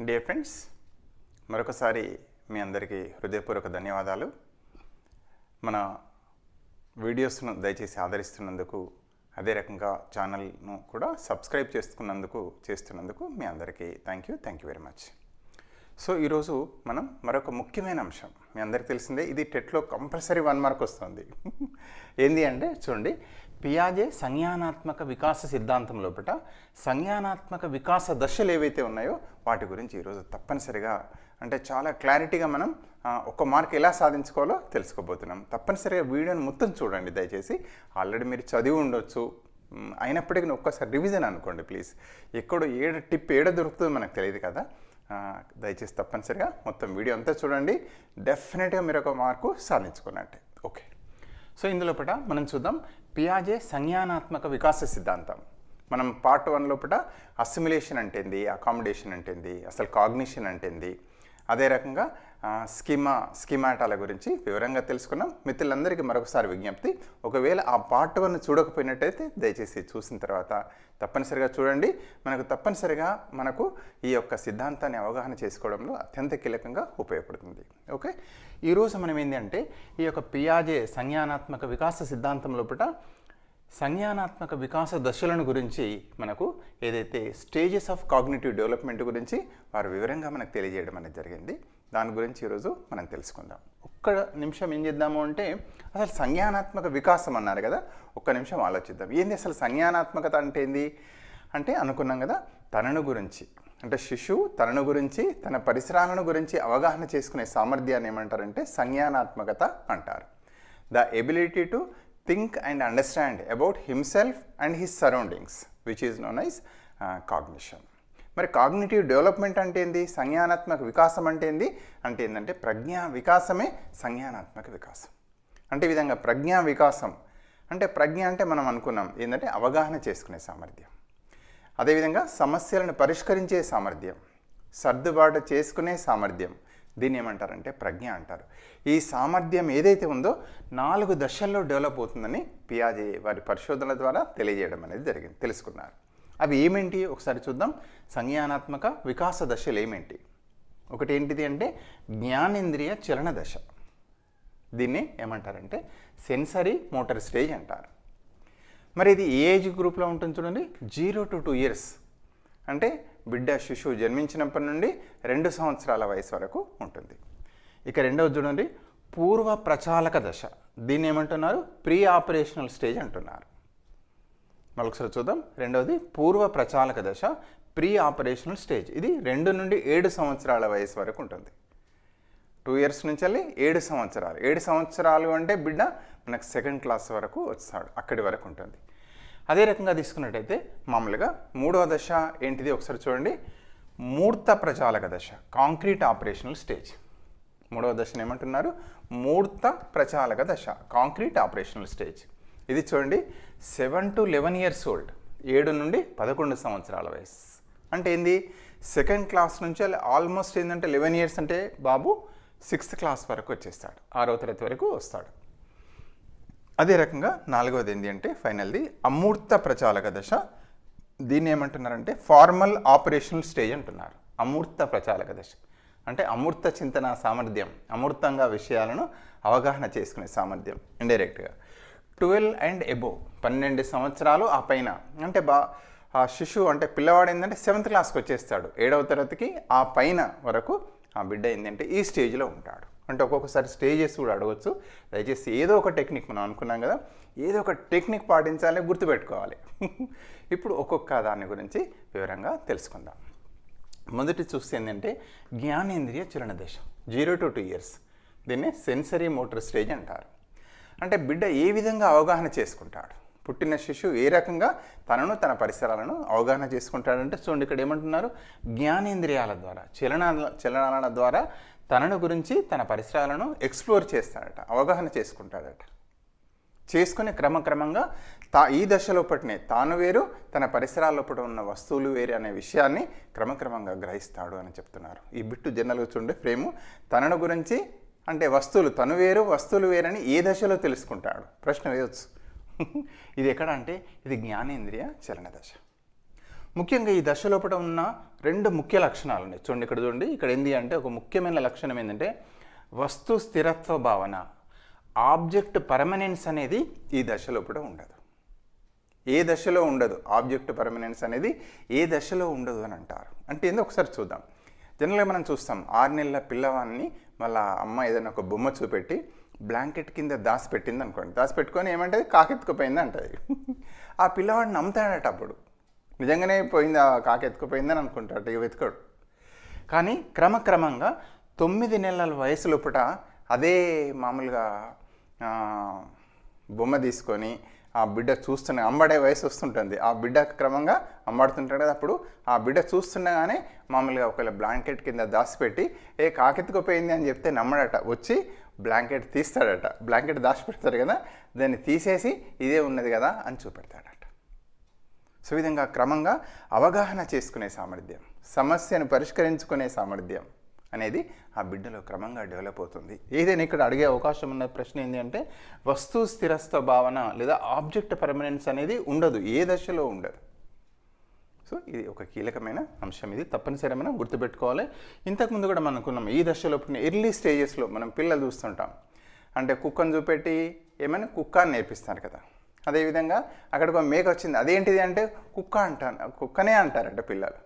Dear friends, మరొకసారి మీ అందరికీ హృదయపూర్వక ధన్యవాదాలు. మన వీడియోస్ను దయచేసి ఆదరిస్తున్నందుకు, అదే రకంగా ఛానల్ను కూడా సబ్స్క్రైబ్ చేస్తున్నందుకు మీ అందరికీ thank you very much. So ఈరోజు మనం మరొక ముఖ్యమైన అంశం, మీ అందరికీ తెలిసిందే, ఇది టెట్లో కంపల్సరీ 1 మార్క్ వస్తుంది. ఏంది అంటే చూడండి, పియాజే సంజ్ఞానాత్మక వికాస సిద్ధాంతం లోపల సంజ్ఞానాత్మక వికాస దశలు ఏవైతే ఉన్నాయో వాటి గురించి ఈరోజు తప్పనిసరిగా, అంటే చాలా క్లారిటీగా మనం 1 మార్క్ ఎలా సాధించుకోవాలో తెలుసుకోబోతున్నాం. తప్పనిసరిగా వీడియోని మొత్తం చూడండి దయచేసి. ఆల్రెడీ మీరు చదివి ఉండొచ్చు, అయినప్పటికీ ఒక్కసారి రివిజన్ అనుకోండి ప్లీజ్. ఎక్కడో టిప్ దొరుకుతుందో మనకు తెలియదు కదా. దయచేసి తప్పనిసరిగా మొత్తం వీడియో అంతా చూడండి, డెఫినెట్గా మీరు 1 మార్కు సాధించుకున్నట్టే. ఓకే, సో ఇందులోపట మనం చూద్దాం పియాజే సంజ్ఞానాత్మక వికాస సిద్ధాంతం. మనం పార్ట్ 1 లోపల అసిమిలేషన్ అంటేంది, అకామిడేషన్ అంటేంది, అసలు కాగ్నిషన్ అంటేంది, అదే రకంగా స్కీమాటాల గురించి వివరంగా తెలుసుకున్నాం. మిత్రులందరికీ మరొకసారి విజ్ఞప్తి, ఒకవేళ ఆ పార్ట్ 1 చూడకపోయినట్టయితే దయచేసి చూసిన తర్వాత తప్పనిసరిగా చూడండి. తప్పనిసరిగా మనకు ఈ యొక్క సిద్ధాంతాన్ని అవగాహన చేసుకోవడంలో అత్యంత కీలకంగా ఉపయోగపడుతుంది. ఓకే, ఈరోజు మనం ఏంటంటే ఈ యొక్క పియాజే సంజ్ఞానాత్మక వికాస సిద్ధాంతం లోపల సంజ్ఞానాత్మక వికాస దశలను గురించి మనకు ఏదైతే స్టేజెస్ ఆఫ్ కాగ్నిటివ్ డెవలప్మెంట్ గురించి వారు వివరంగా మనకు తెలియజేయడం అనేది జరిగింది. దాని గురించి ఈరోజు మనం తెలుసుకుందాం. ఒక్క నిమిషం ఏం చేద్దాము అంటే, అసలు సంజ్ఞానాత్మక వికాసం అన్నారు కదా, ఒక్క నిమిషం ఆలోచిద్దాం. ఏంది అసలు సంజ్ఞానాత్మకత అంటే ఏంది అంటే, అనుకున్నాం కదా, తనను గురించి, అంటే శిశువు తనను గురించి, తన పరిసరాలను గురించి అవగాహన చేసుకునే సామర్థ్యాన్ని ఏమంటారంటే సంజ్ఞానాత్మకత అంటారు. The ability to think and understand about himself and his surroundings, which is known as cognition. మరి కాగ్నిటివ్ డెవలప్మెంట్ అంటే ఏంది, సంజ్ఞానాత్మక వికాసం అంటే ఏంది అంటే ఏంటంటే ప్రజ్ఞా వికాసమే సంజ్ఞానాత్మక వికాసం. అంటే ఈ విధంగా ప్రజ్ఞా వికాసం అంటే, ప్రజ్ఞ అంటే మనం అనుకున్నాం ఏంటంటే అవగాహన చేసుకునే సామర్థ్యం, అదేవిధంగా సమస్యలను పరిష్కరించే సామర్థ్యం, సర్దుబాటు చేసుకునే సామర్థ్యం, దీన్ని ఏమంటారంటే ప్రజ్ఞ అంటారు. ఈ సామర్థ్యం ఏదైతే ఉందో 4 దశల్లో డెవలప్ అవుతుందని పియాజే వారి పరిశోధనల ద్వారా తెలియజేయడం అనేది జరిగింది, తెలుసుకున్నారు. అవి ఏమేంటి ఒకసారి చూద్దాం. సంజ్ఞానాత్మక వికాస దశలు ఏమేంటి? ఒకటి ఏంటిది అంటే జ్ఞానేంద్రియ చలన దశ. దీన్ని ఏమంటారంటే సెన్సరీ మోటార్ స్టేజ్ అంటారు. మరి ఇది ఏ ఏజ్ గ్రూప్లో ఉంటుంది చూడండి, 0 to 2 years, అంటే శిశువు జన్మించినప్పటి నుండి 2 సంవత్సరాల వయసు వరకు ఉంటుంది. ఇక రెండవది చూడండి, పూర్వ ప్రచాలక దశ. దీన్ని ఏమంటున్నారు, ప్రీ ఆపరేషనల్ స్టేజ్ అంటున్నారు. మరొకసారి చూద్దాం. రెండవది పూర్వ ప్రచాలక దశ, ప్రీ ఆపరేషనల్ స్టేజ్. ఇది 2 నుండి 7 సంవత్సరాల వయసు వరకు ఉంటుంది. 2 years నుంచి వెళ్ళి 7 సంవత్సరాలు. 7 సంవత్సరాలు అంటే బిడ్డ మనకు 2nd క్లాస్ వరకు వస్తాడు, అక్కడి వరకు ఉంటుంది. అదే రకంగా తీసుకున్నట్టయితే మామూలుగా 3వ దశ ఏంటిది ఒకసారి చూడండి, మూర్త ప్రచాలక దశ, కాంక్రీట్ ఆపరేషనల్ స్టేజ్. 3వ దశను ఏమంటున్నారు, మూర్త ప్రచాలక దశ, కాంక్రీట్ ఆపరేషనల్ స్టేజ్. ఇది చూడండి 7 to 11 years old, 7 నుండి 11 సంవత్సరాల వయసు. అంటే ఏంది, 2nd క్లాస్ నుంచి ఆల్మోస్ట్ ఏంటంటే 11 years అంటే బాబు 6th క్లాస్ వరకు వచ్చేస్తాడు, 6వ తరగతి వరకు వస్తాడు. అదే రకంగా 4వది ఏంటి అంటే ఫైనల్ది అమూర్త ప్రచాలక దశ. దీన్ని ఏమంటున్నారంటే ఫార్మల్ ఆపరేషనల్ స్టేజ్ అంటున్నారు. అమూర్త ప్రచాలక దశ అంటే అమూర్త చింతన సామర్థ్యం, అమూర్తంగా విషయాలను అవగాహన చేసుకునే సామర్థ్యం. ఇండైరెక్ట్గా 12 and above, 12 సంవత్సరాలు ఆ పైన, అంటే ఆ శిశువు అంటే పిల్లవాడు ఏంటంటే 7th క్లాస్కి వచ్చేస్తాడు, 7వ తరగతికి ఆ పైన వరకు ఆ బిడ్డ ఏంటంటే ఈ స్టేజ్లో ఉంటాడు. అంటే ఒక్కొక్కసారి స్టేజెస్ కూడా అడగవచ్చు. దయచేసి ఏదో ఒక టెక్నిక్, మనం అనుకున్నాం కదా, ఏదో ఒక టెక్నిక్ పాటించాలి, గుర్తుపెట్టుకోవాలి. ఇప్పుడు ఒక్కొక్క దాని గురించి వివరంగా తెలుసుకుందాం. మొదటి చూస్తే ఏంటంటే జ్ఞానేంద్రియ చలన దశ, 0 to 2 years. దీన్ని సెన్సరీ మోటార్ స్టేజ్ అంటారు. అంటే బిడ్డ ఏ విధంగా అవగాహన చేసుకుంటాడు, పుట్టిన శిశువు ఏ రకంగా తనను తన పరిసరాలను అవగాహన చేసుకుంటాడంటే చూడండి, ఇక్కడ ఏమంటున్నారు, జ్ఞానేంద్రియాల ద్వారా, చలనాల ద్వారా తనను గురించి, తన పరిసరాలను ఎక్స్ప్లోర్ చేస్తాడట, అవగాహన చేసుకుంటాడట. చేసుకుని క్రమక్రమంగా ఈ దశలోపటినే తాను వేరు, తన పరిసరాల్లోపట ఉన్న వస్తువులు వేరే అనే విషయాన్ని క్రమక్రమంగా గ్రహిస్తాడు అని చెప్తున్నారు. ఈ బిట్టు జనరల్గా చూడండి ఫ్రేము, తనను గురించి అంటే వస్తువులు తను వేరు, వస్తువులు వేరని ఏ దశలో తెలుసుకుంటాడు, ప్రశ్న వేయవచ్చు. ఇది ఎక్కడ అంటే ఇది జ్ఞానేంద్రియ చలన దశ. ముఖ్యంగా ఈ దశ లోపల ఉన్న రెండు ముఖ్య లక్షణాలు ఉన్నాయి. చూడండి ఇక్కడ చూడండి, ఇక్కడ ఏంటి అంటే ఒక ముఖ్యమైన లక్షణం ఏంటంటే వస్తు స్థిరత్వ భావన, ఆబ్జెక్ట్ పర్మనెన్స్ అనేది ఈ దశ లోపల ఉండదు. ఏ దశలో ఉండదు, ఆబ్జెక్ట్ పర్మనెన్స్ అనేది ఏ దశలో ఉండదు అని అంటారు. అంటే ఏందో ఒకసారి చూద్దాం. జనరల్గా మనం చూస్తాం 6 నెలల పిల్లవాడిని మళ్ళీ అమ్మ ఏదైనా ఒక బొమ్మ చూపెట్టి బ్లాంకెట్ కింద దాచిపెట్టింది అనుకోండి, దాచిపెట్టుకొని ఏమంటుంది కాకెత్తుకుపోయింది అంటుంది. ఆ పిల్లవాడిని నమ్ముతాడట, అప్పుడు నిజంగానే పోయింది ఆ కాకెత్తుకుపోయిందని అనుకుంటాడు, ఇక వెతుకోడు. కానీ క్రమక్రమంగా 9 నెలల వయసు లోపల అదే మామూలుగా బొమ్మ తీసుకొని ఆ బిడ్డ చూస్తున్న అంబడే వయసు వస్తుంటుంది, ఆ బిడ్డ క్రమంగా అంబడుతుంటాడు కదా, అప్పుడు ఆ బిడ్డ చూస్తుండగానే మామూలుగా ఒకవేళ బ్లాంకెట్ కింద దాచిపెట్టి కాకెత్తుకుపోయింది అని చెప్తే నమ్మడట, వచ్చి బ్లాంకెట్ తీస్తాడట, బ్లాంకెట్ దాచిపెడతారు కదా, దాన్ని తీసేసి ఇదే ఉన్నది కదా అని చూపెడతాడట. సో విధంగా క్రమంగా అవగాహన చేసుకునే సామర్థ్యం, సమస్యను పరిష్కరించుకునే సామర్థ్యం అనేది ఆ బిడ్డలో క్రమంగా డెవలప్ అవుతుంది. ఏదైనా ఇక్కడ అడిగే అవకాశం ఉన్న ప్రశ్న ఏంటి అంటే వస్తు స్థిరత్వ భావన లేదా ఆబ్జెక్ట్ పర్మనెన్స్ అనేది ఉండదు, ఏ దశలో ఉండదు. సో ఇది ఒక కీలకమైన అంశం, ఇది తప్పనిసరిగా మనం గుర్తుపెట్టుకోవాలి. ఇంతకుముందు కూడా మనకున్నాం ఈ దశలో ఎర్లీ స్టేజెస్లో మనం పిల్లలు చూస్తుంటాం, అంటే కుక్కను చూపెట్టి ఏమైనా కుక్క అని నేర్పిస్తారు కదా, అదేవిధంగా అక్కడికి ఒక మేక వచ్చింది, అదేంటిది అంటే కుక్క అంటారు, కుక్కనే అంటారంట పిల్లలు.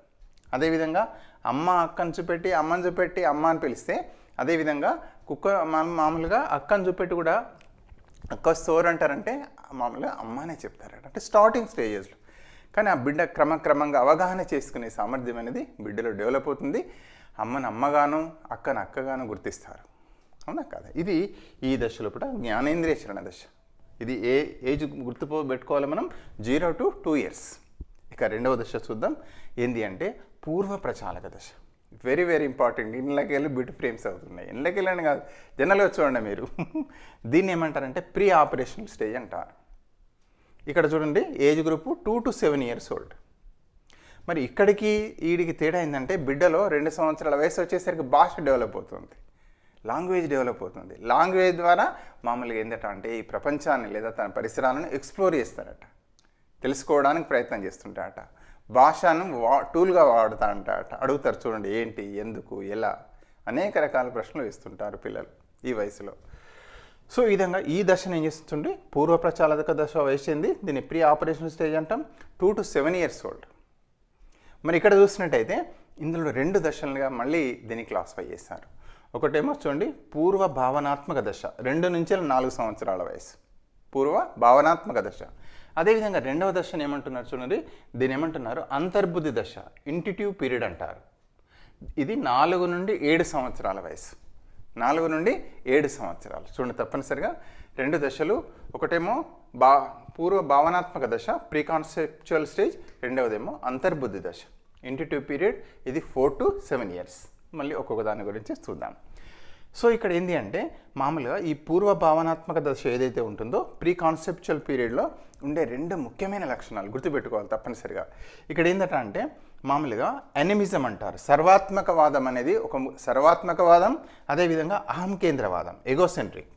అదేవిధంగా అమ్మ అక్కను చూపెట్టి అమ్మని చూపెట్టి అమ్మ అని పిలిస్తే, అదేవిధంగా కుక్క మామూలుగా అక్కను చూపెట్టి కూడా అక్క స్టోర్ అంటారంటే మామూలుగా అమ్మ అనే చెప్తారట, అంటే స్టార్టింగ్ స్టేజెస్లో. కానీ ఆ బిడ్డ క్రమక్రమంగా అవగాహన చేసుకునే సామర్థ్యం అనేది బిడ్డలో డెవలప్ అవుతుంది. అమ్మను అమ్మగాను అక్కను అక్కగాను గుర్తిస్తారు, అవునా కదా. ఇది ఈ దశలో కూడా జ్ఞానేంద్రియ చరణ దశ. ఇది ఏ ఏజ్ గుర్తుపెట్టుకోవాలి మనం, 0 to 2 years. ఇక రెండవ దశ చూద్దాం, ఏంటి అంటే పూర్వ ప్రచాలక దశ. Very very important. ఇళ్ళకి వెళ్ళి బ్యూటీ ఫ్రేమ్స్ అవుతున్నాయి, ఇళ్ళకి వెళ్ళండి కాదు, జనరల్గా చూడండి మీరు. దీన్ని ఏమంటారంటే ప్రీ ఆపరేషనల్ స్టేజ్ అంటారు. ఇక్కడ చూడండి age group 2 to 7 years old. మరి ఇక్కడికి వీడికి తేడా ఏంటంటే బిడ్డలో 2 సంవత్సరాల వయసు వచ్చేసరికి భాష డెవలప్ అవుతుంది, లాంగ్వేజ్ డెవలప్ అవుతుంది. లాంగ్వేజ్ ద్వారా మామూలుగా ఏంటంటే అంటే ఈ ప్రపంచాన్ని లేదా తన పరిసరాలను ఎక్స్ప్లోర్ చేస్తారట, తెలుసుకోవడానికి ప్రయత్నం చేస్తుంటారట. భాషను టూల్గా వాడుతారంట. అడుగుతారు చూడండి ఏంటి, ఎందుకు, ఎలా, అనేక రకాల ప్రశ్నలు వేస్తుంటారు పిల్లలు ఈ వయసులో. సో ఈ విధంగా ఈ దశను ఏం చేస్తుంటే పూర్వ ప్రచాలక దశ వయసు ఏంది, దీన్ని ప్రీ ఆపరేషన్ స్టేజ్ అంటాం, 2 to 7 years old. మరి ఇక్కడ చూసినట్టయితే ఇందులో 2 దశలుగా మళ్ళీ దీన్ని క్లాసిఫై చేస్తారు. ఒకటేమో చూడండి పూర్వ భావనాత్మక దశ, 2 నుంచి 4 సంవత్సరాల వయసు, పూర్వ భావనాత్మక దశ. అదేవిధంగా రెండవ దశను ఏమంటున్నారు చూడండి, దీని ఏమంటున్నారు అంతర్బుద్ధి దశ, ఇంటిట్యూవ్ పీరియడ్ అంటారు. ఇది 4 నుండి 7 సంవత్సరాల వయసు, 4 నుండి 7 సంవత్సరాలు. చూడండి తప్పనిసరిగా 2 దశలు, ఒకటేమో పూర్వ భావనాత్మక దశ ప్రీ కాన్సెప్చువల్ స్టేజ్, రెండవదేమో అంతర్బుద్ధి దశ ఇంటిట్యూవ్ పీరియడ్, ఇది 4 to 7 years. మళ్ళీ ఒక్కొక్క దాని గురించి చూద్దాం. సో ఇక్కడ ఏంటి అంటే మామూలుగా ఈ పూర్వ భావనాత్మక దశ ఏదైతే ఉంటుందో ప్రీ కాన్సెప్చువల్ పీరియడ్లో ఉండే 2 ముఖ్యమైన లక్షణాలు గుర్తుపెట్టుకోవాలి తప్పనిసరిగా. ఇక్కడ ఏంటంటే అంటే మామూలుగా ఎనిమిజం అంటారు, సర్వాత్మకవాదం అనేది ఒక సర్వాత్మకవాదం, అదేవిధంగా అహం కేంద్రవాదం, ఎగోసెంట్రిక్.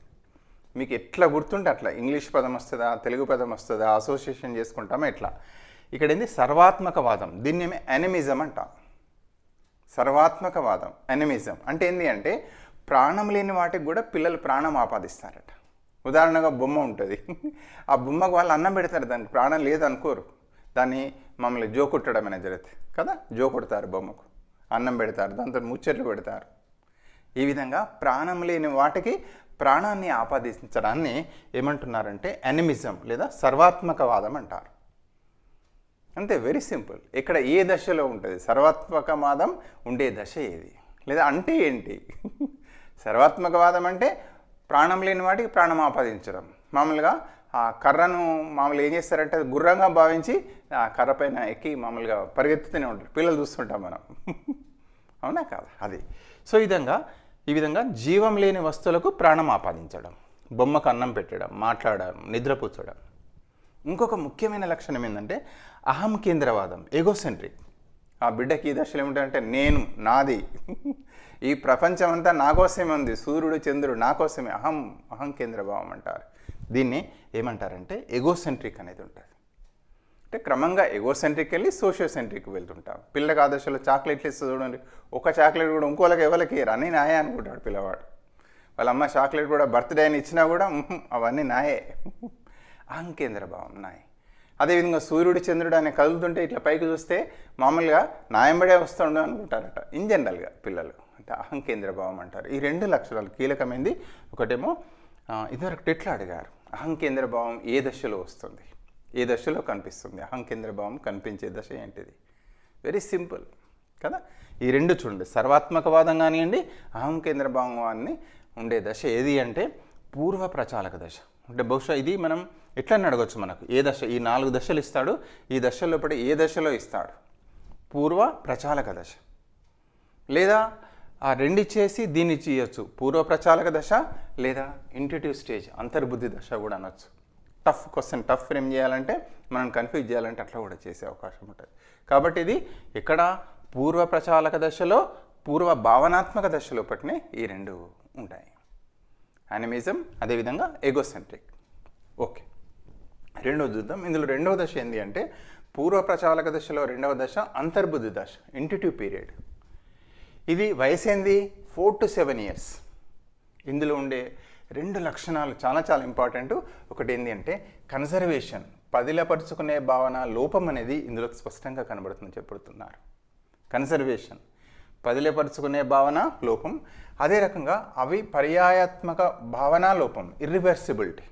మీకు ఎట్లా గుర్తుంటే అట్లా ఇంగ్లీష్ పదం వస్తుందా, తెలుగు పదం వస్తుందా, అసోసియేషన్ చేసుకుంటామా ఎట్లా. ఇక్కడ ఏంది సర్వాత్మకవాదం, దీన్ని ఏమి ఎనిమిజం అంటాం. సర్వాత్మకవాదం, ఎనిమిజం అంటే ఏంటి అంటే ప్రాణం లేని వాటికి కూడా పిల్లలు ప్రాణం ఆపాదిస్తారట. ఉదాహరణగా బొమ్మ ఉంటుంది, ఆ బొమ్మకు వాళ్ళు అన్నం పెడతారు, దానికి ప్రాణం లేదనుకోరు, దాన్ని మమ్మల్ని జోకొట్టడం అనేది జరుగుతుంది కదా, జోకొడతారు బొమ్మకు, అన్నం పెడతారు, దాంతో ముచ్చట్లు పెడతారు. ఈ విధంగా ప్రాణం లేని వాటికి ప్రాణాన్ని ఆపాదించడాన్ని ఏమంటున్నారంటే ఎనిమిజం లేదా సర్వాత్మకవాదం అంటారు. అంతే, వెరీ సింపుల్. ఇక్కడ ఏ దశలో ఉంటుంది, సర్వాత్మకవాదం ఉండే దశ ఏది, లేదా అంటే ఏంటి. సర్వాత్మకవాదం అంటే ప్రాణం లేని వాటికి ప్రాణం ఆపాదించడం. మామూలుగా ఆ కర్రను మామూలుగా ఏం చేస్తారంటే గుర్రంగా భావించి ఆ కర్ర పైన ఎక్కి మామూలుగా పరిగెత్తుతూనే ఉంటారు, పిల్లలు చూస్తుంటాం మనం, అవునా కాదు అది. సో ఈ విధంగా జీవం లేని వస్తువులకు ప్రాణం ఆపాదించడం, బొమ్మకు అన్నం పెట్టడం, మాట్లాడడం, నిద్రపుచ్చడం. ఇంకొక ముఖ్యమైన లక్షణం ఏంటంటే అహం కేంద్రవాదం, ఎగోసెంట్రిక్. ఆ బిడ్డకి ఈ దశలు ఏమిటంటే నేను, నాది, ఈ ప్రపంచం అంతా నా కోసమే ఉంది, సూర్యుడు చంద్రుడు నా కోసమే, అహం కేంద్రభావం అంటారు. దీన్ని ఏమంటారంటే ఎగోసెంట్రిక్ అనేది ఉంటుంది. అంటే క్రమంగా ఎగోసెంట్రిక్ వెళ్ళి సోషియోసెంట్రిక్ వెళ్తుంటాం. పిల్లకి ఆ దశలో చాక్లెట్లు ఇస్తే చూడండి, ఒక చాక్లెట్ కూడా ఇంకోళ్ళకి ఎవరికి అన్నీ నాయే అనుకుంటాడు పిల్లవాడు. వాళ్ళ అమ్మ చాక్లెట్ కూడా బర్త్డే అని ఇచ్చినా కూడా అవన్నీ నాయే, అహంకేంద్ర భావం నాయే. అదేవిధంగా సూర్యుడు చంద్రుడు అనే కదులుతుంటే ఇట్లా పైకి చూస్తే మామూలుగా నాయంబడే వస్తుండు అనుకుంటారట ఇన్ జనరల్గా పిల్లలు. అంటే అహంకేంద్ర భావం అంటారు. ఈ 2 లక్షణాలు కీలకమైంది. ఒకటేమో ఇదివరకు ఎట్లా అడిగారు, అహంకేంద్ర భావం ఏ దశలో వస్తుంది, ఏ దశలో కనిపిస్తుంది, అహంకేంద్ర భావం కనిపించే దశ ఏంటిది? వెరీ సింపుల్ కదా. ఈ 2 చూడండి, సర్వాత్మకవాదం కానివ్వండి, అహంకేంద్ర భావాన్ని ఉండే దశ ఏది అంటే పూర్వ ప్రచాలక దశ. అంటే బహుశా ఇది మనం ఎట్లా అడగచ్చు, మనకు ఏ దశ, ఈ 4 దశలు ఇస్తాడు, ఈ దశల్లో పడి ఏ దశలో ఇస్తాడు? పూర్వ ప్రచాలక దశ. లేదా ఆ 2 ఇచ్చేసి దీన్ని ఇచ్చేయచ్చు, పూర్వ ప్రచాలక దశ లేదా ఇంట్యూటివ్ స్టేజ్, అంతర్బుద్ధి దశ కూడా అనొచ్చు. టఫ్ క్వశ్చన్, టఫ్ ఫ్రేమ్ చేయాలంటే, మనం కన్ఫ్యూజ్ చేయాలంటే అట్లా కూడా చేసే అవకాశం ఉంటుంది. కాబట్టి ఇది ఇక్కడ పూర్వ ప్రచాలక దశలో, పూర్వ భావనాత్మక దశలో పట్టిన ఈ 2 ఉంటాయి, యానిమిజం, అదేవిధంగా ఎగోసెంట్రిక్. ఓకే, రెండవది చూద్దాం. ఇందులో రెండవ దశ ఏంటి అంటే పూర్వ ప్రచాలక దశలో రెండవ దశ అంతర్బుద్ధి దశ, ఇంట్యూటివ్ పీరియడ్. ఇది వయసు ఏంది 4 to 7 years. ఇందులో ఉండే 2 లక్షణాలు చాలా చాలా ఇంపార్టెంట్. ఒకటి ఏంటి అంటే కన్జర్వేషన్, పదిలపరుచుకునే భావన లోపం అనేది ఇందులో స్పష్టంగా కనబడుతుందని చెప్పుతున్నారు. కన్జర్వేషన్, పదిలపరుచుకునే భావన లోపం. అదే రకంగా అవి పర్యాయాత్మక భావనా లోపం, ఇర్రివర్సిబిలిటీ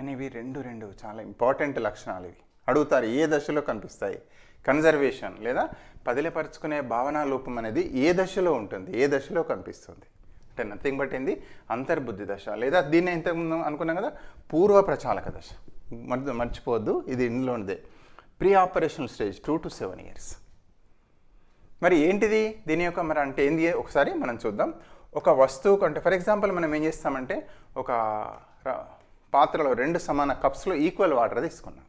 అనేవి రెండు చాలా ఇంపార్టెంట్ లక్షణాలు. ఇవి అడుగుతారు ఏ దశలో కనిపిస్తాయి. కన్జర్వేషన్ లేదా పదిలపరుచుకునే భావనా లోపం అనేది ఏ దశలో ఉంటుంది, ఏ దశలో కనిపిస్తుంది అంటే నథింగ్ బట్ ఏంది అంతర్బుద్ధి దశ, లేదా దీన్ని ఇంతకుముందు అనుకున్నాం కదా పూర్వ ప్రచాలక దశ. మర్చిపోవద్దు, ఇది ఇందులోనిదే. Pre operational stage 2 to 7 years. మరి ఏంటిది దీని యొక్క మరి అంటే ఏంది ఒకసారి మనం చూద్దాం. ఒక వస్తువుకు అంటే ఫర్ ఎగ్జాంపుల్ మనం ఏం చేస్తామంటే ఒక పాత్రలో 2 సమాన కప్స్లో ఈక్వల్ వాటర్ తీసుకున్నాం.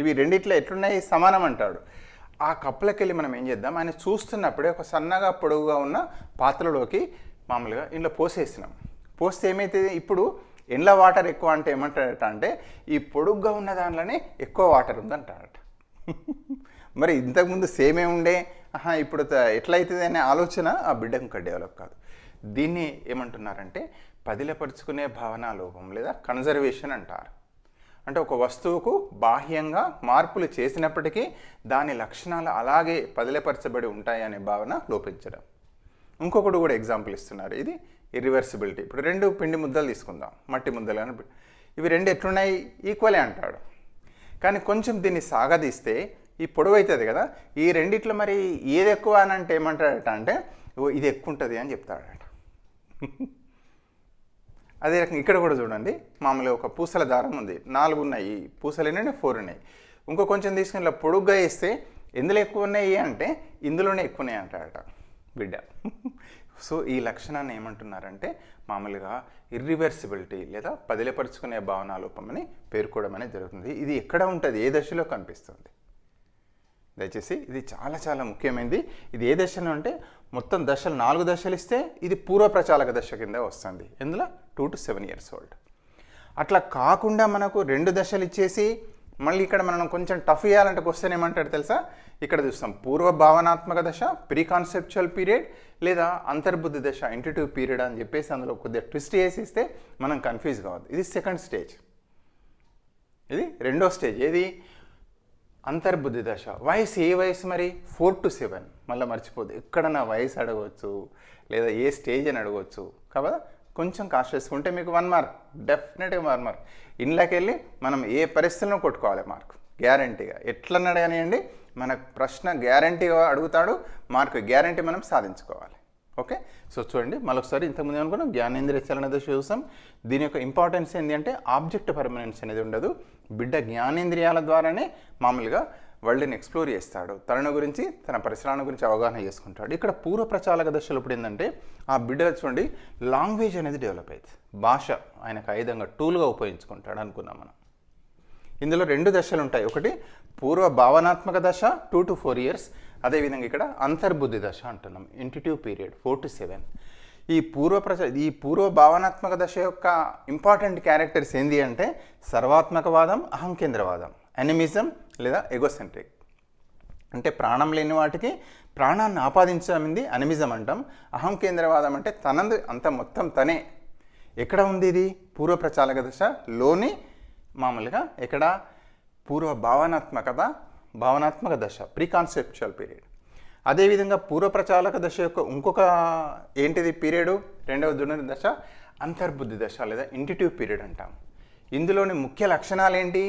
ఇవి రెండిట్లో ఎట్లున్నాయి సమానం అంటాడు. ఆ కప్పులకి వెళ్ళి మనం ఏం చేద్దాం, ఆయన చూస్తున్నప్పుడే ఒక సన్నగా పొడవుగా ఉన్న పాత్రలోకి మామూలుగా ఇంట్లో పోసేసినాం. పోస్తే ఏమైతుంది, ఇప్పుడు ఎండ్ల వాటర్ ఎక్కువ అంటే ఏమంటాడట అంటే ఈ పొడుగ్గా ఉన్న దాంట్లోనే ఎక్కువ వాటర్ ఉందంటాడట. మరి ఇంతకుముందు సేమే ఉండే, ఇప్పుడు ఎట్లయితుంది అనే ఆలోచన ఆ బిడ్డకు ఇంకా డెవలప్ కాదు. దీన్ని ఏమంటున్నారంటే పదిలపరుచుకునే భావనా లోపం లేదా కన్జర్వేషన్ అంటారు. అంటే ఒక వస్తువుకు బాహ్యంగా మార్పులు చేసినప్పటికీ దాని లక్షణాలు అలాగే పదిలపరచబడి ఉంటాయి అనే భావన లోపించడం. ఇంకొకటి కూడా ఎగ్జాంపుల్ ఇస్తున్నారు, ఇది ఇర్రివర్సిబిలిటీ. ఇప్పుడు 2 పిండి ముద్దలు తీసుకుందాం, మట్టి ముద్దలు అని. ఇవి 2 ఎట్లున్నాయి ఈక్వలే అంటాడు. కానీ కొంచెం దీన్ని సాగదీస్తే ఈ పొడవు అవుతుంది కదా, ఈ రెండిట్లో మరి ఏది ఎక్కువ అని అంటే ఏమంటాడట అంటే ఇది ఎక్కువ ఉంటుంది అని చెప్తాడట. అదే రకంగా ఇక్కడ కూడా చూడండి, మామూలుగా ఒక పూసల దారం ఉంది, 4 ఉన్నాయి, పూసలు ఎన్ని 4 ఉన్నాయి. ఇంకో కొంచెం తీసుకుని ఇలా పొడుగ్గా వేస్తే ఎందులో ఎక్కువ ఉన్నాయి అంటే ఇందులోనే ఎక్కువ ఉన్నాయి అంటాడట బిడ్డ. సో ఈ లక్షణాన్ని ఏమంటున్నారంటే మామూలుగా ఇర్రివర్సిబిలిటీ లేదా పదిలపరుచుకునే భావనా లోపం అని పేర్కోవడం అనేది జరుగుతుంది. ఇది ఎక్కడ ఉంటుంది, ఏ దశలో కనిపిస్తుంది? దయచేసి ఇది చాలా చాలా ముఖ్యమైనది. ఇది ఏ దశలో అంటే మొత్తం దశలు 4 దశలు ఇస్తే ఇది పూర్వ ప్రచాలక దశ కింద వస్తుంది. ఇందులో 2 to 7 years old. అట్లా కాకుండా మనకు 2 దశలు ఇచ్చేసి మళ్ళీ ఇక్కడ మనం కొంచెం టఫ్ చేయాలంటే క్వశ్చన్ ఏమంటాడు తెలుసా, ఇక్కడ చూస్తాం పూర్వ భావనాత్మక దశ, ప్రీ కాన్సెప్చువల్ పీరియడ్ లేదా అంతర్బుద్ధి దశ, ఇంట్యూటివ్ పీరియడ్ అని చెప్పేసి అందులో కొద్దిగా ట్విస్ట్ చేసి ఇస్తే మనం కన్ఫ్యూజ్ కావద్దు. ఇది సెకండ్ స్టేజ్, ఇది రెండో స్టేజ్. ఏది అంతర్బుద్ధి దశ. వయసు ఏ వయసు మరి 4 to 7. మళ్ళీ మర్చిపోద్దు, ఎక్కడ నా వయసు అడగవచ్చు లేదా ఏ స్టేజ్ అని అడగవచ్చు. కాబట్టి కొంచెం కాన్షియస్గా ఉంటే మీకు 1 మార్క్, డెఫినెట్గా 1 మార్క్. ఇంట్లోకి వెళ్ళి మనం ఏ పరిస్థితుల్లో కొట్టుకోవాలి మార్క్ గ్యారంటీగా. ఎట్లన్నా అడగనియండి, మన ప్రశ్న గ్యారంటీగా అడుగుతాడు, మార్క్ గ్యారంటీ మనం సాధించుకోవాలి. ఓకే, సో చూడండి మరొకసారి ఇంతకుముందు అనుకున్నాం జ్ఞానేంద్రియ చలన దశ చూసాం. దీని యొక్క ఇంపార్టెన్స్ ఏంటి అంటే ఆబ్జెక్ట్ పర్మనెన్స్ అనేది ఉండదు. బిడ్డ జ్ఞానేంద్రియాల ద్వారానే మామూలుగా వరల్డ్ని ఎక్స్ప్లోర్ చేస్తాడు, తన గురించి తన పరిసరాల గురించి అవగాహన చేసుకుంటాడు. ఇక్కడ పూర్వ ప్రచాలక దశలో ఇప్పుడు ఏంటంటే ఆ బిడ్డ చూడండి లాంగ్వేజ్ అనేది డెవలప్ అవుతుంది, భాష ఆయనకు ఆయుధంగా టూల్గా ఉపయోగించుకుంటాడు అనుకున్నాం మనం. ఇందులో 2 దశలు ఉంటాయి, ఒకటి పూర్వ భావనాత్మక దశ 2 to 4 years, అదేవిధంగా ఇక్కడ అంతర్బుద్ధి దశ అంటున్నాం, ఇంట్యూటివ్ పీరియడ్ 4 to 7. ఈ పూర్వ భావనాత్మక దశ యొక్క ఇంపార్టెంట్ క్యారెక్టర్స్ ఏంటి అంటే సర్వాత్మకవాదం, అహంకేంద్రవాదం, ఎనిమిజం లేదా ఎగోసెంట్రిక్. అంటే ప్రాణం లేని వాటికి ప్రాణాన్ని ఆపాదించమింది అనిమిజం అంటాం. అహంకేంద్రవాదం అంటే తనందు అంత మొత్తం తనే. ఎక్కడ ఉంది ఇది? పూర్వ ప్రచాలక దశలోని మామూలుగా ఎక్కడ పూర్వ భావనాత్మక దశ, ప్రీ కాన్సెప్చువల్ పీరియడ్. అదేవిధంగా పూర్వ ప్రచాలక దశ యొక్క ఇంకొక ఏంటిది పీరియడ్, రెండవ దుర్నిర్ దశ అంతర్బుద్ధి దశ లేదా ఇంటిటివ్ పీరియడ్ అంటాం. ఇందులోని ముఖ్య లక్షణాలు ఏంటి?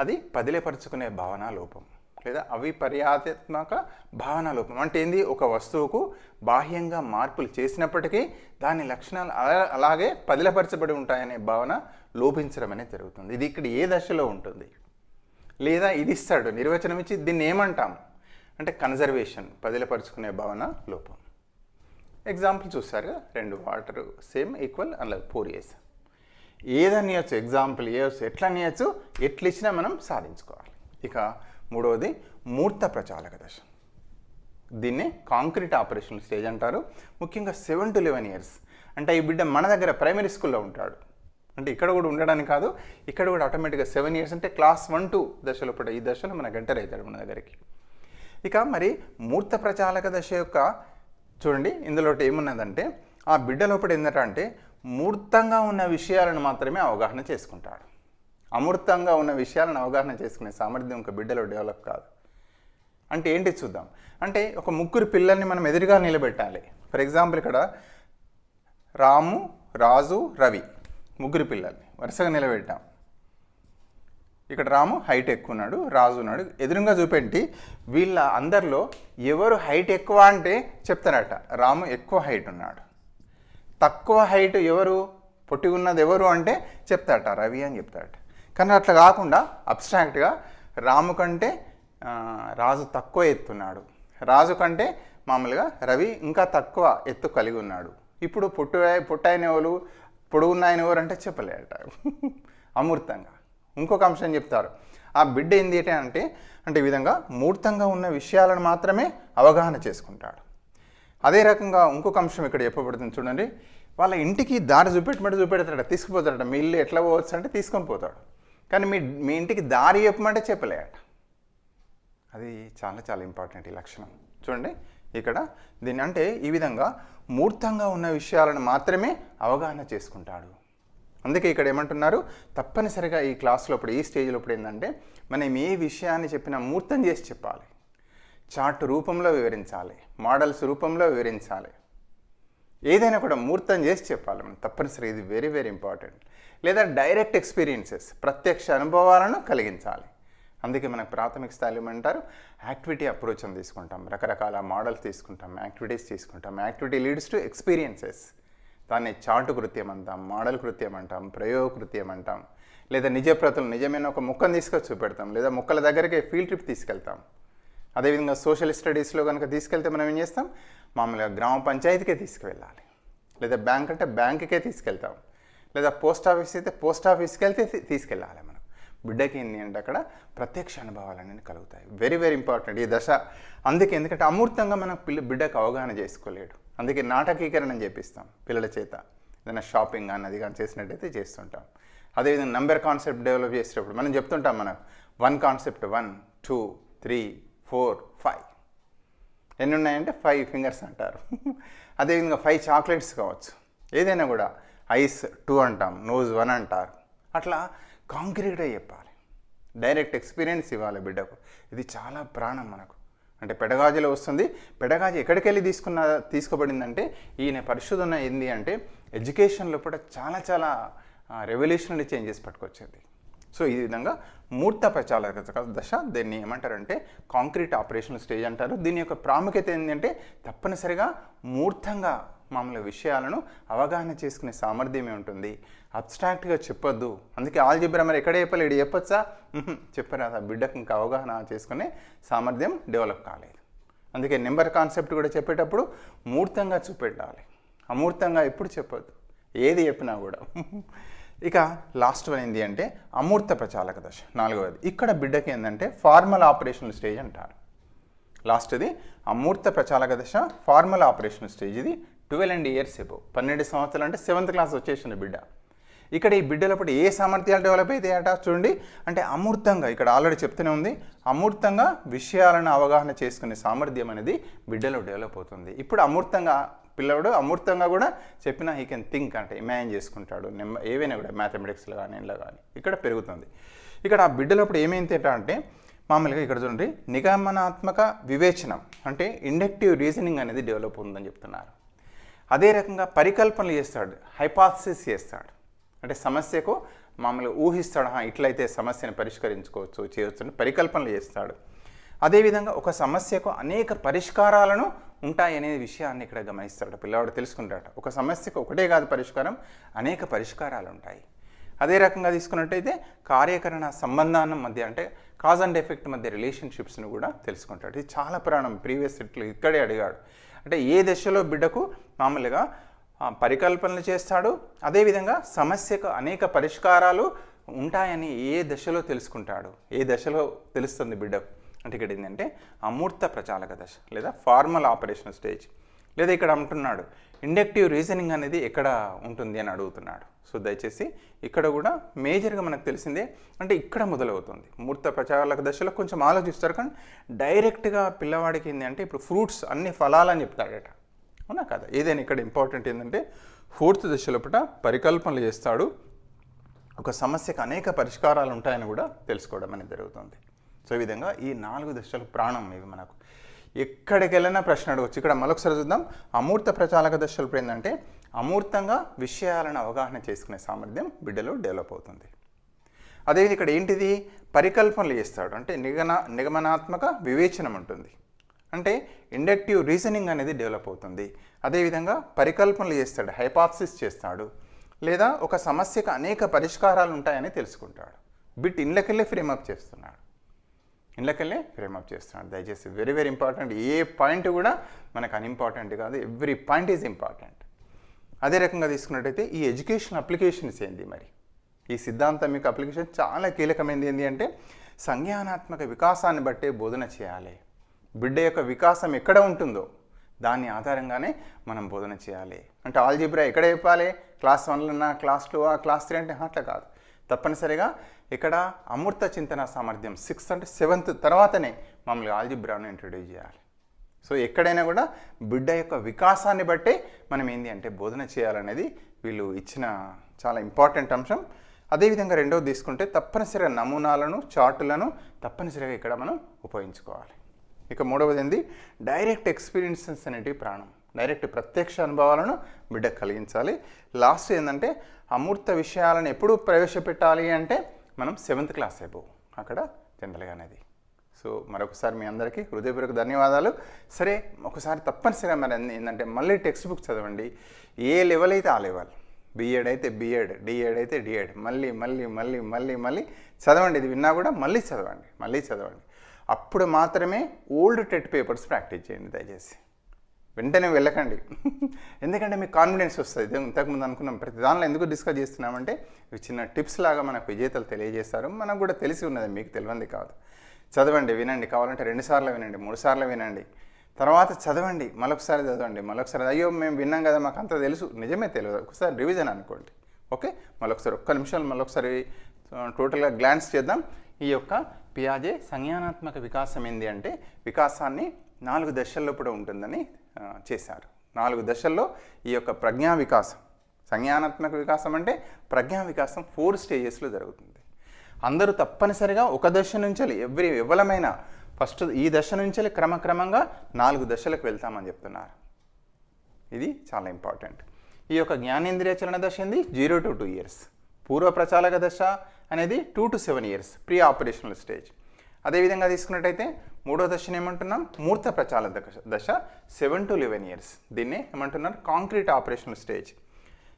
అది పదిలేపరుచుకునే భావన లోపం లేదా అవిపర్యాత్మక భావన లోపం. అంటే ఏంది? ఒక వస్తువుకు బాహ్యంగా మార్పులు చేసినప్పటికీ దాని లక్షణాలు అలాగే పదిలపరచబడి ఉంటాయనే భావన లోపించడం అనేది జరుగుతుంది. ఇది ఇక్కడ ఏ దశలో ఉంటుంది? లేదా ఇది ఇస్తాడు నిర్వచనం ఇచ్చి దీన్ని ఏమంటాం అంటే కన్జర్వేషన్, పదిలపరుచుకునే భావన లోపం. ఎగ్జాంపుల్ చూస్తారు కదా, 2 వాటర్ సేమ్ ఈక్వల్ అలా 4 years. ఏదని ఇవ్వచ్చు, ఎగ్జాంపుల్ ఇవ్వచ్చు, ఎట్లా ఇవ్వచ్చు, ఎట్లా ఇచ్చినా మనం సాధించుకోవాలి. ఇక మూడవది మూర్త ప్రచాలక దశ. దీన్ని కాంక్రీట్ ఆపరేషనల్ స్టేజ్ అంటారు. ముఖ్యంగా 7 to 11 years. అంటే ఈ బిడ్డ మన దగ్గర ప్రైమరీ స్కూల్లో ఉంటాడు. అంటే ఇక్కడ కూడా ఉండడానికి కాదు, ఇక్కడ కూడా ఆటోమేటిక్గా 7 years అంటే క్లాస్ 1 to దశలో ఈ దశలో మనకు ఎంటర్ అవుతాడు మన దగ్గరికి. ఇక మరి మూర్త ప్రచాలక దశ యొక్క చూడండి, ఇందులో ఏమున్నదంటే ఆ బిడ్డ లోపల ఏంటంటే మూర్తంగా ఉన్న విషయాలను మాత్రమే అవగాహన చేసుకుంటాడు. అమూర్తంగా ఉన్న విషయాలను అవగాహన చేసుకునే సామర్థ్యం ఒక బిడ్డలో డెవలప్ కాదు. అంటే ఏంటి చూద్దాం. అంటే ఒక 3 పిల్లల్ని మనం ఎదురుగా నిలబెట్టాలి. ఫర్ ఎగ్జాంపుల్ ఇక్కడ రాము, రాజు, రవి 3 పిల్లల్ని వరుసగా నిలబెట్టాం. ఇక్కడ రాము హైట్ ఎక్కువ ఉన్నాడు, రాజు ఉన్నాడు. ఎదురుగా చూపెట్టి వీళ్ళ అందరిలో ఎవరు హైట్ ఎక్కువ అంటే చెప్తారట రాము ఎక్కువ హైట్ ఉన్నాడు. తక్కువ హైట్ ఎవరు, పొట్టిగా ఉన్నది ఎవరు అంటే చెప్తాడట రవి అని చెప్తాడట. కానీ అట్లా కాకుండా అబ్స్ట్రాక్ట్గా రాము కంటే రాజు తక్కువ ఎత్తున్నాడు, రాజు కంటే మామూలుగా రవి ఇంకా తక్కువ ఎత్తు కలిగి ఉన్నాడు. ఇప్పుడు పొట్టైన ఎవరు, పొడుగున్నాయన ఎవరు అంటే చెప్పలేట అమూర్తంగా. ఇంకొక అంశం చెప్తారు, ఆ బిడ్డ ఏంది అంటే ఈ విధంగా మూర్తంగా ఉన్న విషయాలను మాత్రమే అవగాహన చేసుకుంటాడు. అదే రకంగా ఇంకొక అంశం ఇక్కడ చెప్పబడుతుంది చూడండి. వాళ్ళ ఇంటికి దారి చూపెడతాడు, తీసుకుపోతాడట. మీ ఇల్లు ఎట్లా పోవచ్చు అంటే తీసుకొని పోతాడు. కానీ మీ ఇంటికి దారి చెప్పమంటే చెప్పలేట. అది చాలా చాలా ఇంపార్టెంట్ ఈ లక్షణం. చూడండి ఇక్కడ దీన్ని అంటే ఈ విధంగా మూర్తంగా ఉన్న విషయాలను మాత్రమే అవగాహన చేసుకుంటాడు. అందుకే ఇక్కడ ఏమంటున్నారు, తప్పనిసరిగా ఈ క్లాస్లో ఈ స్టేజ్లో ఏంటంటే మనం ఏ విషయాన్ని చెప్పినా మూర్తం చేసి చెప్పాలి. చార్ట్ రూపంలో వివరించాలి, మోడల్స్ రూపంలో వివరించాలి. ఏదైనా కూడా మూర్తం చేసి చెప్పాలి మనం తప్పనిసరిగా. ఇది వెరీ వెరీ ఇంపార్టెంట్. లేదా డైరెక్ట్ ఎక్స్పీరియన్సెస్, ప్రత్యక్ష అనుభవాలను కలిగించాలి. అందుకే మనకు ప్రాథమిక స్థాయిలో ఏమంటారు, యాక్టివిటీ అప్రోచ్ అని తీసుకుంటాం. రకరకాల మోడల్స్ తీసుకుంటాం, యాక్టివిటీస్ తీసుకుంటాం. Activity leads to experiences. దాన్ని చాటు కృత్యం అంటాం, మోడల్ కృత్యం అంటాం, ప్రయోగ కృత్యం అంటాం. లేదా నిజప్రతులు, నిజమైన ఒక ముక్కను తీసుకొచ్చి చూపెడతాం. లేదా ముక్కల దగ్గరికి ఫీల్డ్ ట్రిప్ తీసుకెళ్తాం. అదేవిధంగా సోషల్ స్టడీస్లో కనుక తీసుకెళ్తే మనం ఏం చేస్తాం, మామూలుగా గ్రామ పంచాయతీకే తీసుకువెళ్ళాలి. లేదా బ్యాంక్ అంటే బ్యాంకుకే తీసుకెళ్తాం. లేదా పోస్ట్ ఆఫీస్ అయితే పోస్ట్ ఆఫీస్కి వెళ్తే తీసుకెళ్ళాలి మనం. బిడ్డకి ఏంటి అంటే అక్కడ ప్రత్యక్ష అనుభవాలు అనేవి కలుగుతాయి. వెరీ వెరీ ఇంపార్టెంట్ ఈ దశ. అందుకే ఎందుకంటే అమూర్తంగా మనం బిడ్డకు అవగాహన చేసుకోలేడు. అందుకే నాటకీకరణం చేపిస్తాం పిల్లల చేత. ఏదైనా షాపింగ్ అన్నది కానీ చేసినట్టయితే చేస్తుంటాం. అదేవిధంగా నంబర్ కాన్సెప్ట్ డెవలప్ చేసేటప్పుడు మనం చెప్తుంటాం, మనం 1 కాన్సెప్ట్ 1 2 3 4 5 ఎన్ని ఉన్నాయంటే 5 ఫింగర్స్ అంటారు. అదేవిధంగా 5 చాక్లెట్స్ కావచ్చు. ఏదైనా కూడా ఐస్ 2 అంటాం, నోజ్ 1 అంటారు. అట్లా కాంక్రీట్గా చెప్పాలి, డైరెక్ట్ ఎక్స్పీరియన్స్ ఇవ్వాలి బిడ్డకు. ఇది చాలా ప్రాణం మనకు. అంటే పెడగాజీలో వస్తుంది. పెడగాజీ ఎక్కడికి వెళ్ళి తీసుకోబడిందంటే ఈయన పరిశోధన ఏంది అంటే ఎడ్యుకేషన్లో కూడా చాలా చాలా రెవల్యూషనరీ చేంజెస్ పట్టుకొచ్చింది. సో ఈ విధంగా మూర్త ప్రచాలక దశ, దీన్ని ఏమంటారంటే కాంక్రీట్ ఆపరేషనల్ స్టేజ్ అంటారు. దీని యొక్క ప్రాముఖ్యత ఏంటంటే తప్పనిసరిగా మూర్తంగా మామూలు విషయాలను అవగాహన చేసుకునే సామర్థ్యమే ఉంటుంది. అబ్స్ట్రాక్ట్గా చెప్పొద్దు. అందుకే ఆల్జీబ్రా మరి ఎక్కడ చెప్పలేడు, చెప్పొచ్చా, చెప్పరాదా. బిడ్డకు ఇంకా అవగాహన చేసుకునే సామర్థ్యం డెవలప్ కాలేదు. అందుకే నెంబర్ కాన్సెప్ట్ కూడా చెప్పేటప్పుడు మూర్తంగా చూపెట్టాలి, అమూర్తంగా ఎప్పుడు చెప్పొద్దు, ఏది చెప్పినా కూడా. ఇక లాస్ట్ వన్ ఏంటి అంటే అమూర్త ప్రచాలక దశ, 4వది. ఇక్కడ బిడ్డకి ఏంటంటే ఫార్మల్ ఆపరేషనల్ స్టేజ్ అంటారు. లాస్ట్ది అమూర్త ప్రచాలక దశ, ఫార్మల్ ఆపరేషనల్ స్టేజ్. ఇది 12 years అబోవ్, 12 సంవత్సరాలు అంటే 7th క్లాస్ వచ్చేసిన బిడ్డ. ఇక్కడ ఈ బిడ్డలప్పుడు ఏ సామర్థ్యాలు డెవలప్ అవుతాయట చూడండి. అంటే అమూర్తంగా, ఇక్కడ ఆల్రెడీ చెప్తూనే ఉంది, అమూర్తంగా విషయాలను అవగాహన చేసుకునే సామర్థ్యం అనేది బిడ్డలో డెవలప్ అవుతుంది. ఇప్పుడు అమూర్తంగా పిల్లవాడు అమూర్తంగా కూడా చెప్పినా హీ కెన్ థింక్, అంటే ఇమాజిన్ చేసుకుంటాడు, ఏవైనా కూడా మ్యాథమెటిక్స్లో కానీ ఇంట్లో కానీ ఇక్కడ పెరుగుతుంది. ఇక్కడ ఆ బిడ్డలప్పుడు ఏమైంది అంటే మామూలుగా ఇక్కడ చూడండి, నిగమనాత్మక వివేచనం అంటే ఇండక్టివ్ రీజనింగ్ అనేది డెవలప్ అవుతుందని చెప్తున్నారు. అదే రకంగా పరికల్పనలు చేస్తాడు, హైపాథసిస్ చేస్తాడు, అంటే సమస్యకు మామూలుగా ఊహిస్తాడు, ఇట్లయితే సమస్యను పరిష్కరించుకోవచ్చు చేయవచ్చు అని పరికల్పనలు చేస్తాడు. అదేవిధంగా ఒక సమస్యకు అనేక పరిష్కారాలను ఉంటాయనే విషయాన్ని ఇక్కడ గమనిస్తాడు, పిల్లవాడు తెలుసుకుంటాడు. ఒక సమస్యకు ఒకటే కాదు పరిష్కారం, అనేక పరిష్కారాలు ఉంటాయి. అదే రకంగా తీసుకున్నట్టయితే కార్యకరణ సంబంధానం మధ్య, అంటే కాజ్ అండ్ ఎఫెక్ట్ మధ్య రిలేషన్షిప్స్ని కూడా తెలుసుకుంటాడు. ఇది చాలా పురాణం, ప్రీవియస్ ఇట్లు ఇక్కడే అడిగాడు. అంటే ఏ దశలో బిడ్డకు మామూలుగా పరికల్పనలు చేస్తాడు, అదేవిధంగా సమస్యకు అనేక పరిష్కారాలు ఉంటాయని ఏ దశలో తెలుసుకుంటాడు, ఏ దశలో తెలుస్తుంది బిడ్డకు అంటే ఇక్కడ ఏంటంటే అమూర్త ప్రచాలక దశ లేదా ఫార్మల్ ఆపరేషన్ స్టేజ్, లేదా ఇక్కడ అంటున్నాడు ఇండక్టివ్ రీజనింగ్ అనేది ఎక్కడ ఉంటుంది అని అడుగుతున్నాడు. సో దయచేసి ఇక్కడ కూడా మేజర్గా మనకు తెలిసిందే, అంటే ఇక్కడ మొదలవుతుంది. మూర్త ప్రచాలక దశలో కొంచెం ఆలోచిస్తారు, కానీ డైరెక్ట్గా పిల్లవాడికి ఏంటి అంటే ఇప్పుడు ఫ్రూట్స్ అన్ని ఫలాలని చెప్తాడట, అవునా కదా. ఏదైనా ఇక్కడ ఇంపార్టెంట్ ఏంటంటే 4th దశలోపట పరికల్పనలు చేస్తాడు, ఒక సమస్యకు అనేక పరిష్కారాలు ఉంటాయని కూడా తెలుసుకోవడం అనేది జరుగుతుంది. సో ఈ విధంగా ఈ 4 దశలు ప్రాణం ఇవి మనకు ఎక్కడికి వెళ్ళినా ప్రశ్న అడగవచ్చు. ఇక్కడ మరొకసారి చూద్దాం. అమూర్త ప్రచాలక దశలు ఏంటంటే అమూర్తంగా విషయాలను అవగాహన చేసుకునే సామర్థ్యం బిడ్డలో డెవలప్ అవుతుంది. అదే ఇక్కడ ఏంటిది పరికల్పనలు చేస్తాడు, అంటే నిగమనాత్మక వివేచనం ఉంటుంది, అంటే ఇండక్టివ్ రీజనింగ్ అనేది డెవలప్ అవుతుంది. అదేవిధంగా పరికల్పనలు చేస్తాడు, హైపాథసిస్ చేస్తాడు, లేదా ఒక సమస్యకు అనేక పరిష్కారాలు ఉంటాయని తెలుసుకుంటాడు. బిట్ ఇళ్ళకెళ్ళే ఫ్రేమప్ చేస్తున్నాడు. దయచేసి వెరీ వెరీ ఇంపార్టెంట్. ఏ పాయింట్ కూడా మనకు అన్ఇంపార్టెంట్ కాదు, ఎవ్రీ పాయింట్ ఈజ్ ఇంపార్టెంట్. అదే రకంగా తీసుకున్నట్టయితే ఈ ఎడ్యుకేషన్ అప్లికేషన్స్ ఏంటి, మరి ఈ సిద్ధాంతం మీకు అప్లికేషన్ చాలా కీలకమైనది ఏంటి అంటే సంజ్ఞానాత్మక వికాసాన్ని బట్టే బోధన చేయాలి. బిడ్డ యొక్క వికాసం ఎక్కడ ఉంటుందో దాని ఆధారంగానే మనం బోధన చేయాలి. అంటే ఆల్జీబ్రా ఎక్కడ చెప్పాలి, క్లాస్ 1లోనా, క్లాస్ 2, క్లాస్ 3 అంటే అట్లా కాదు. తప్పనిసరిగా ఇక్కడ అమూర్త చింతన సామర్థ్యం 6th అంటే 7th తర్వాతనే మామూలుగా ఆల్జీబ్రాను ఇంట్రడ్యూస్ చేయాలి. సో ఎక్కడైనా కూడా బిడ్డ యొక్క వికాసాన్ని బట్టే మనం ఏంటి అంటే బోధన చేయాలనేది వీళ్ళు ఇచ్చిన చాలా ఇంపార్టెంట్ అంశం. అదేవిధంగా రెండవది తీసుకుంటే తప్పనిసరిగా నమూనాలను, చార్టులను తప్పనిసరిగా ఇక్కడ మనం ఉపయోగించుకోవాలి. ఇక మూడవది ఏంది, డైరెక్ట్ ఎక్స్పీరియన్సెస్ అనేటివి ప్రాణం, డైరెక్ట్ ప్రత్యక్ష అనుభవాలను బిడ్డకు కలిగించాలి. లాస్ట్ ఏంటంటే అమూర్త విషయాలను ఎప్పుడు ప్రవేశపెట్టాలి అంటే మనం 7th క్లాస్ అబోవ్ అక్కడ జనరల్గా అనేది. సో మరొకసారి మీ అందరికీ హృదయపూర్వక ధన్యవాదాలు. సరే ఒకసారి తప్పనిసరిగా మరి ఏంటంటే మళ్ళీ టెక్స్ట్ బుక్ చదవండి, ఏ లెవెల్ అయితే ఆ లెవెల్, బిఎడ్ అయితే బిఎడ్, డిఎడ్ అయితే డిఎడ్, మళ్ళీ మళ్ళీ మళ్ళీ మళ్ళీ మళ్ళీ చదవండి. ఇది విన్నా కూడా మళ్ళీ చదవండి. అప్పుడు మాత్రమే ఓల్డ్ టెట్ పేపర్స్ ప్రాక్టీస్ చేయండి దయచేసి. వెంటనే వెళ్ళకండి, ఎందుకంటే మీకు కాన్ఫిడెన్స్ వస్తుంది. ఇంతకుముందు అనుకున్నాం ప్రతి దానిలో ఎందుకు డిస్కస్ చేస్తున్నామంటే ఇవి చిన్న టిప్స్ లాగా మనకు విజేతలు తెలియజేస్తారు, మనకు కూడా తెలిసి ఉన్నది, మీకు తెలియంది కాదు. చదవండి, వినండి, కావాలంటే 2 సార్లు వినండి, 3 సార్లు వినండి, తర్వాత చదవండి, మరొకసారి చదవండి, మరొకసారి అయ్యో మేము విన్నాం కదా మాకు అంత తెలుసు, నిజమే తెలియదు, ఒకసారి రివిజన్ అనుకోండి. ఓకే, మరొకసారి ఒక్క నిమిషాలు మరొకసారి టోటల్గా గ్లాన్స్ చేద్దాం. ఈ యొక్క పియాజే సంజ్ఞానాత్మక వికాసం ఏంది అంటే వికాసాన్ని 4 దశల్లో కూడా ఉంటుందని చేశారు. 4 దశల్లో ఈ యొక్క ప్రజ్ఞా వికాసం, సంజ్ఞానాత్మక వికాసం అంటే ప్రజ్ఞా వికాసం 4 స్టేజెస్లో జరుగుతుంది. అందరూ తప్పనిసరిగా ఒక దశ నుంచి ఎవరమైనా ఫస్ట్ ఈ దశ నుంచి క్రమక్రమంగా 4 దశలకు వెళ్తామని చెప్తున్నారు. ఇది చాలా ఇంపార్టెంట్. ఈ యొక్క జ్ఞానేంద్రియ చలన దశ ఏంది 0 to 2 years, పూర్వ ప్రచాలక దశ అనేది 2 to 7 years, pre operational stage. అదేవిధంగా తీసుకున్నట్టయితే మూడో దశను ఏమంటున్నాం మూర్త ప్రచాలక దశ 7 to 11 years, దీన్నే ఏమంటున్నారు కాంక్రీట్ ఆపరేషనల్ స్టేజ్.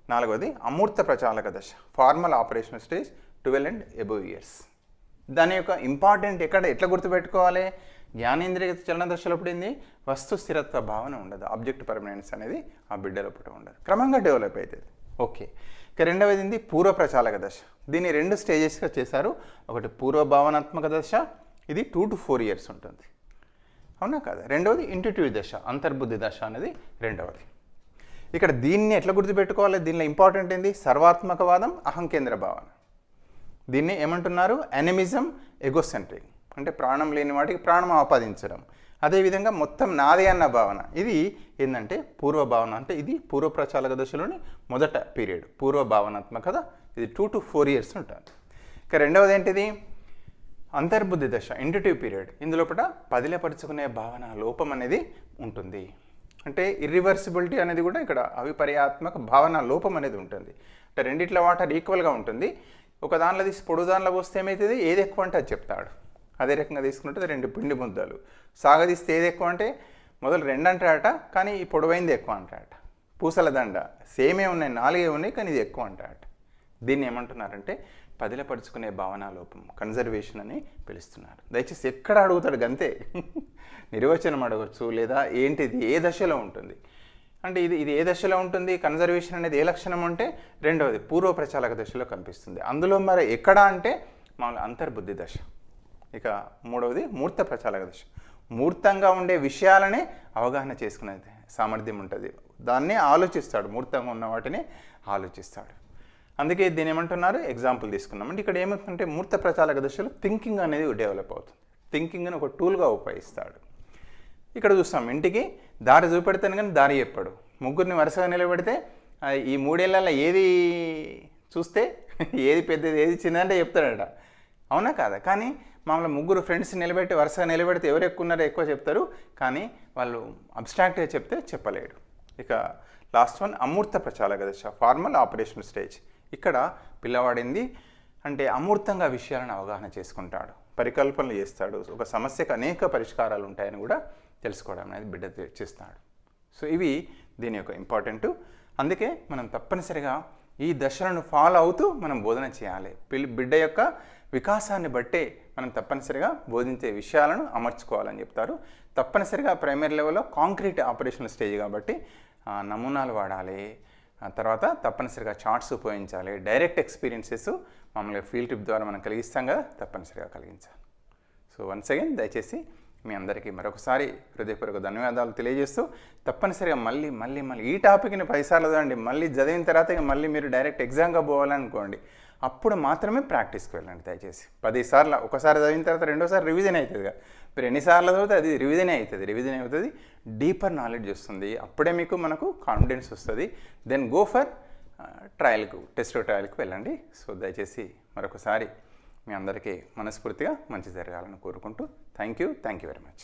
4వది అమూర్త ప్రచాలక దశ formal operational stage 12 and above years. దాని యొక్క ఇంపార్టెంట్ ఎట్లా గుర్తుపెట్టుకోవాలి, జ్ఞానేంద్రియ చలన దశలో పడింది వస్తు స్థిరత్వ భావన ఉండదు, ఆబ్జెక్ట్ పర్మనెన్స్ అనేది ఆ బిడ్డలో పుట్ట ఉండదు, క్రమంగా డెవలప్ అవుతుంది. ఓకే, ఇక రెండవది ఏంది పూర్వ ప్రచాలక దశ. దీన్ని 2 స్టేజెస్గా చేశారు. ఒకటి పూర్వ భావనాత్మక దశ, ఇది 2 to 4 years ఉంటుంది, అవునా కదా. రెండవది ఇంట్యూటివ్ దశ, అంతర్బుద్ధి దశ అనేది రెండవది. ఇక్కడ దీన్ని ఎట్లా గుర్తుపెట్టుకోవాలి? దీనిలో ఇంపార్టెంట్ ఏంది? సర్వాత్మకవాదం, అహంకేంద్ర భావన. దీన్ని ఏమంటున్నారు? ఎనిమిజం, ఎగోసెంట్రిక్. అంటే ప్రాణం లేని వాటికి ప్రాణం ఆపాదించడం. అదేవిధంగా మొత్తం నాదే అన్న భావన. ఇది ఏంటంటే పూర్వ భావన. అంటే ఇది పూర్వ ప్రచాలక దశలోని మొదట పీరియడ్, పూర్వ భావనాత్మకత. ఇది 2 to 4 years ఉంటుంది. ఇక రెండవది ఏంటిది? అంతర్బుద్ధి దశ, ఇంట్యూటివ్ పీరియడ్. ఇందులోపట పదిలపరుచుకునే భావన లోపం అనేది ఉంటుంది. అంటే ఇర్రివర్సిబిలిటీ అనేది కూడా ఇక్కడ అవిపర్యాత్మక భావన లోపం అనేది ఉంటుంది. అంటే రెండిట్ల వాటర్ ఈక్వల్గా ఉంటుంది. ఒక దానిలో తీసి పొడుగు దానిలో పోస్తే ఏమవుతుంది? ఏది ఎక్కువ అంటే అది చెప్తాడు. అదే రకంగా తీసుకుంటే 2 పిండి ముద్దలు సాగదీస్తే ఏది ఎక్కువ అంటే మొదలు 2 అంటాడట, కానీ ఈ పొడవైంది ఎక్కువ అంటాడట. పూసల దండ సేమే ఉన్నాయి, 4 ఉన్నాయి, కానీ ఇది ఎక్కువ అంటాడట. దీన్ని ఏమంటున్నారంటే పదిలపరుచుకునే భావనా లోపం, కన్జర్వేషన్ అని పిలుస్తున్నారు. దయచేసి ఎక్కడ అడుగుతాడు గంతే, నిర్వచనం అడగచ్చు, లేదా ఏంటిది ఏ దశలో ఉంటుంది అంటే ఇది ఏ దశలో ఉంటుంది? కన్జర్వేషన్ అనేది ఏ లక్షణం అంటే రెండవది పూర్వ ప్రచాలక దశలో కనిపిస్తుంది. అందులో మరి ఎక్కడ అంటే మామూలు అంతర్బుద్ధి దశ. ఇక మూడవది మూర్త ప్రచాలక దశ. మూర్తంగా ఉండే విషయాలనే అవగాహన చేసుకునేది సామర్థ్యం ఉంటుంది. దాన్నే ఆలోచిస్తాడు, మూర్తంగా ఉన్న వాటిని ఆలోచిస్తాడు. అందుకే దీన్ని ఏమంటున్నారు? ఎగ్జాంపుల్ తీసుకున్నాం. అంటే ఇక్కడ ఏమవుతుందంటే మూర్త ప్రచాలక దశలో థింకింగ్ అనేది డెవలప్ అవుతుంది. థింకింగ్ని ఒక టూల్గా ఉపయోగిస్తాడు. ఇక్కడ చూస్తాం, ఇంటికి దారి చూపెడతాను కానీ దారి చెప్పాడు. ముగ్గురిని వరుసగా నిలబెడితే ఈ 3 ఏళ్ళల్లో ఏది చూస్తే ఏది పెద్దది ఏది చిన్నదంటే చెప్తాడట. అవునా కాదా? కానీ మామూలు ముగ్గురు ఫ్రెండ్స్ నిలబెట్టి వరుసగా నిలబెడితే ఎవరు ఎక్కువ ఉన్నారో ఎక్కువ చెప్తారు, కానీ వాళ్ళు అబ్స్ట్రాక్ట్గా చెప్తే చెప్పలేడు. ఇక లాస్ట్ వన్ అమూర్త ప్రచాలక దశ, ఫార్మల్ ఆపరేషనల్ స్టేజ్. ఇక్కడ పిల్లవాడింది అంటే అమూర్తంగా విషయాలను అవగాహన చేసుకుంటాడు, పరికల్పనలు చేస్తాడు, ఒక సమస్యకు అనేక పరిష్కారాలు ఉంటాయని కూడా తెలుసుకోవడం అనేది బిడ్డ చేస్తాడు. సో ఇవి దీని యొక్క ఇంపార్టెంట్. అందుకే మనం తప్పనిసరిగా ఈ దశలను ఫాలో అవుతూ మనం బోధన చేయాలి. బిడ్డ యొక్క వికాసాన్ని బట్టే మనం తప్పనిసరిగా బోధించే విషయాలను అమర్చుకోవాలని చెప్తారు. తప్పనిసరిగా ప్రైమరీ లెవెల్లో కాంక్రీట్ ఆపరేషనల్ స్టేజ్ కాబట్టి నమూనాలు వాడాలి. తర్వాత తప్పనిసరిగా చార్ట్స్ ఉపయోగించాలి. డైరెక్ట్ ఎక్స్పీరియన్సెస్ మామూలుగా ఫీల్డ్ ట్రిప్ ద్వారా మనం కలిగిస్తాం కదా, తప్పనిసరిగా కలిగించాలి. సో వన్స్ అగైన్ దయచేసి మీ అందరికీ మరొకసారి హృదయపూర్వక ధన్యవాదాలు తెలియజేస్తూ, తప్పనిసరిగా మళ్ళీ ఈ టాపిక్ని 10 సార్లు చదవండి. మళ్ళీ చదివిన తర్వాత ఇక మళ్ళీ మీరు డైరెక్ట్ ఎగ్జామ్గా పోవాలనుకోండి, అప్పుడు మాత్రమే ప్రాక్టీస్కి వెళ్ళండి. దయచేసి 10 సార్లు ఒకసారి చదివిన తర్వాత రెండోసారి రివిజన్ అవుతుంది కదా, మీరు ఎన్నిసార్లు చదివితే అది రివిజన్ అవుతుంది, డీపర్ నాలెడ్జ్ వస్తుంది. అప్పుడే మనకు కాన్ఫిడెన్స్ వస్తుంది. దెన్ గో ఫర్ టెస్ట్ ట్రయల్కి వెళ్ళండి. సో దయచేసి మరొకసారి మీ అందరికీ మనస్ఫూర్తిగా మంచి జరగాలని కోరుకుంటూ థ్యాంక్ యూ వెరీ మచ్.